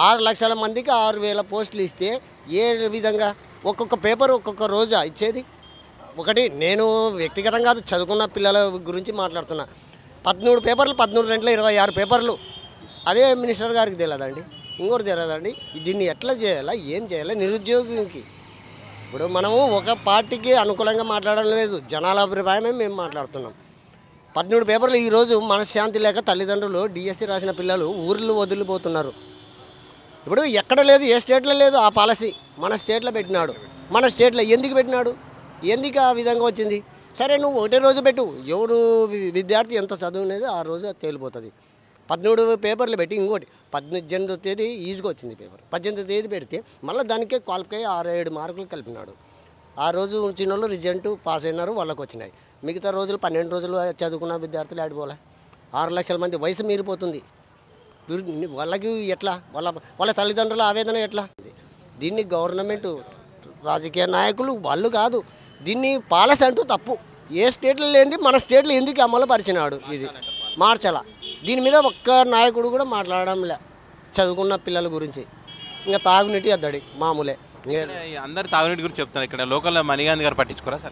6 లక్షల మందికి 6,000 పోస్టులు ఇస్తే ఏ విధంగా ఒక్కొక్క పేపర్ ఒక్కొక్క రోజా ఇచ్చేది? ఒకటి నేను వ్యక్తిగతంగా కాదు, చదువుకున్న పిల్లల గురించి మాట్లాడుతున్నా. 13 పేపర్లు, 13 గంటల 26 పేపర్లు. అదే మినిస్టర్ గారికి తెలియదండి, ఇంకోటి తెలియదండి. దీన్ని ఎట్లా చేయాలా, ఏం చేయాలా నిరుద్యోగికి? ఇప్పుడు మనము ఒక పార్టీకి అనుకూలంగా మాట్లాడడం లేదు, జనాల అభిప్రాయమే మేము మాట్లాడుతున్నాం. 13 పేపర్లు ఈరోజు మనశ్శాంతి లేక తల్లిదండ్రులు డిఎస్సి రాసిన పిల్లలు ఊర్లు వదిలిపోతున్నారు. ఇప్పుడు ఎక్కడ లేదు, ఏ స్టేట్లో లేదు ఆ పాలసీ. మన స్టేట్లో పెట్టినాడు. మన స్టేట్లో ఎందుకు పెట్టినాడు, ఎందుకు ఆ విధంగా వచ్చింది? సరే నువ్వు ఒకటే రోజు పెట్టు, ఎవరు విద్యార్థి ఎంత చదువునేది ఆ రోజు తేలిపోతుంది. 13 పేపర్లు పెట్టి ఇంకోటి 18వ తేదీ ఈజీగా వచ్చింది పేపర్. 18వ తేదీ పెడితే మళ్ళీ దానికే క్వాలిఫై 6-7 మార్కులు కలిపినాడు. ఆ రోజు ఉంచిన వాళ్ళు రిజల్ట్ పాస్ అయినారు, వాళ్ళకి వచ్చినాయి. మిగతా రోజులు 12 రోజులు చదువుకున్న విద్యార్థులు ఆడిపోలే. 6 లక్షల మంది వయసు మీరిపోతుంది. వాళ్ళకి ఎట్లా, వాళ్ళ తల్లిదండ్రుల ఆవేదన ఎట్లా? దీన్ని గవర్నమెంట్, రాజకీయ నాయకులు వాళ్ళు కాదు, దీన్ని పాలసీ అంటూ తప్పు. ఏ స్టేట్లో లేనిది మన స్టేట్లో ఎందుకు అమలు పరిచినాడు? ఇది మార్చాల. దీని మీద ఒక్క నాయకుడు కూడా మాట్లాడడం లే చదువుకున్న పిల్లల గురించి. ఇంకా తాగునీటి అద్దడి మామూలే. అందరు తాగునీటి గురించి చెప్తారు. ఇక్కడ లోకల్ మణిగాంధీ గారు పట్టించుకోరా సార్?